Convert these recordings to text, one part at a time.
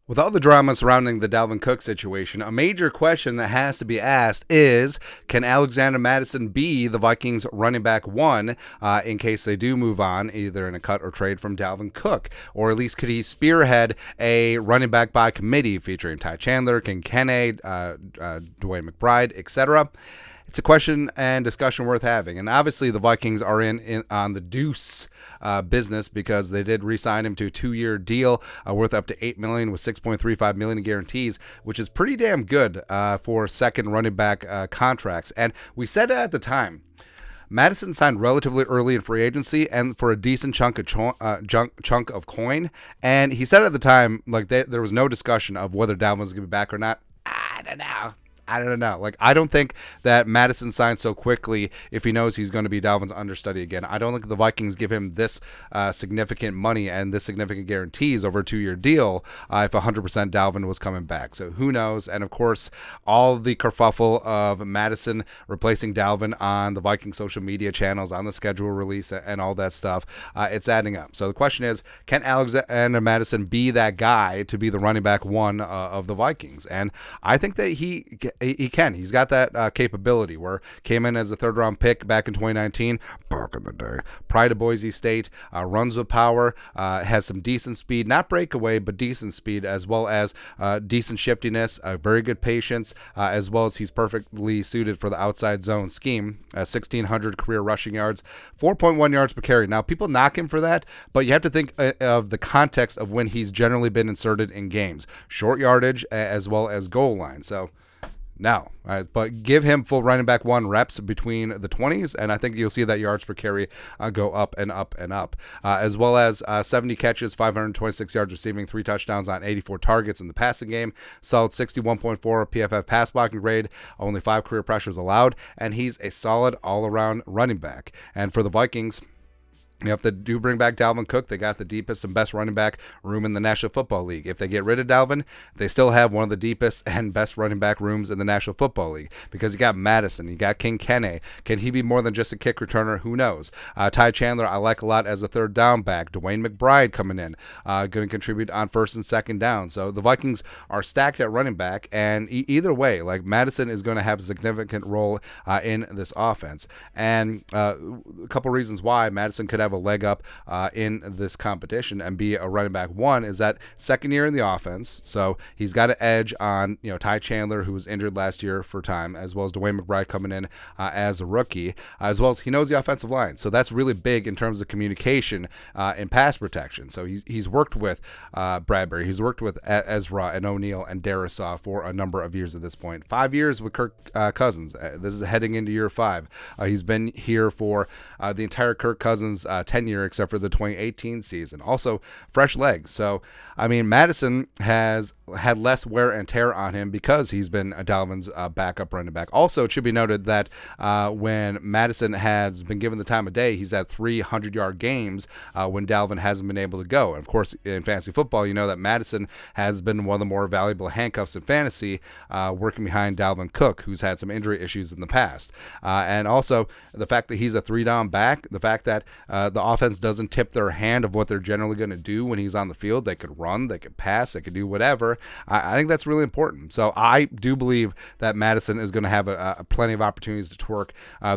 With all the drama surrounding the Dalvin Cook situation, a major question that has to be asked is, can Alexander Mattison be the Vikings running back one in case they do move on, either in a cut or trade from Dalvin Cook? Or at least could he spearhead a running back by committee featuring Ty Chandler, King Kenne, Dwayne McBride, etc.? It's a question and discussion worth having. And obviously the Vikings are in on the deuce business because they did re-sign him to a 2-year deal worth up to $8 million with $6.35 million in guarantees, which is pretty damn good for second running back contracts. And we said at the time, Mattison signed relatively early in free agency and for a decent chunk of coin. And he said at the time, like there was no discussion of whether Dalvin was going to be back or not. I don't know. Like, I don't think that Mattison signs so quickly if he knows he's going to be Dalvin's understudy again. I don't think the Vikings give him this significant money and this significant guarantees over a 2-year deal if 100% Dalvin was coming back. So who knows? And of course, all the kerfuffle of Mattison replacing Dalvin on the Viking social media channels, on the schedule release, and all that stuff, it's adding up. So the question is, can Alexander Mattison be that guy to be the running back one of the Vikings? And I think that he can. He's got that capability where came in as a third-round pick back in 2019, back in the day. Pride of Boise State, runs with power, has some decent speed, not breakaway, but decent speed, as well as decent shiftiness, very good patience, as well as he's perfectly suited for the outside zone scheme. 1,600 career rushing yards, 4.1 yards per carry. Now, people knock him for that, but you have to think of the context of when he's generally been inserted in games. Short yardage as well as goal line. So, no, but give him full running back one reps between the 20s, and I think you'll see that yards per carry go up and up and up, as well as 70 catches, 526 yards receiving, 3 touchdowns on 84 targets in the passing game, solid 61.4 PFF pass blocking grade, only 5 career pressures allowed, and he's a solid all-around running back. And for the Vikings, if they do bring back Dalvin Cook, they got the deepest and best running back room in the National Football League. If they get rid of Dalvin, they still have one of the deepest and best running back rooms in the National Football League because you got Mattison, you got King Kenne. Can he be more than just a kick returner? Who knows? Ty Chandler, I like a lot as a third down back. Dwayne McBride coming in, going to contribute on first and second down. So the Vikings are stacked at running back, and either way, like Mattison is going to have a significant role in this offense. And a couple reasons why Mattison could have a leg up in this competition and be a running back one is that second year in the offense, so he's got an edge on Ty Chandler, who was injured last year for time, as well as Dwayne McBride coming in as a rookie, as well as he knows the offensive line, so that's really big in terms of communication and pass protection. So he's worked with Bradbury, he's worked with Ezra and O'Neal and Darisaw for a number of years at this point. 5 years with Kirk Cousins. This is heading into year 5. He's been here for the entire Kirk Cousins tenure except for the 2018 season. Also, fresh legs. So, I mean, Mattison has had less wear and tear on him because he's been Dalvin's backup running back. Also, it should be noted that when Mattison has been given the time of day, he's had 300-yard games when Dalvin hasn't been able to go. And of course, in fantasy football, you know that Mattison has been one of the more valuable handcuffs in fantasy, working behind Dalvin Cook, who's had some injury issues in the past. And also, the fact that he's a 3-down back, the fact that the offense doesn't tip their hand of what they're generally going to do when he's on the field. They could run, they could pass, they could do whatever. I think that's really important. So I do believe that Mattison is going to have a plenty of opportunities to twerk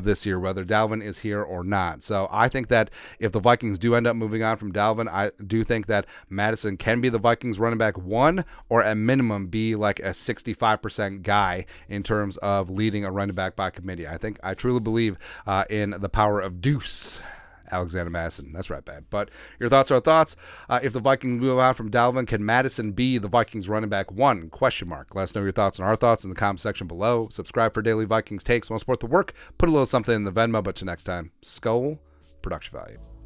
this year, whether Dalvin is here or not. So I think that if the Vikings do end up moving on from Dalvin, I do think that Mattison can be the Vikings running back one, or at minimum be like a 65% guy in terms of leading a running back by committee. I truly believe in the power of deuce. Alexander Mattison. That's right, babe. But your thoughts are our thoughts. If the Vikings move on from Dalvin, can Mattison be the Vikings running back one? Question mark. Let us know your thoughts and our thoughts in the comment section below. Subscribe for daily Vikings takes. Want to support the work? Put a little something in the Venmo. But till next time, Skull Production Value.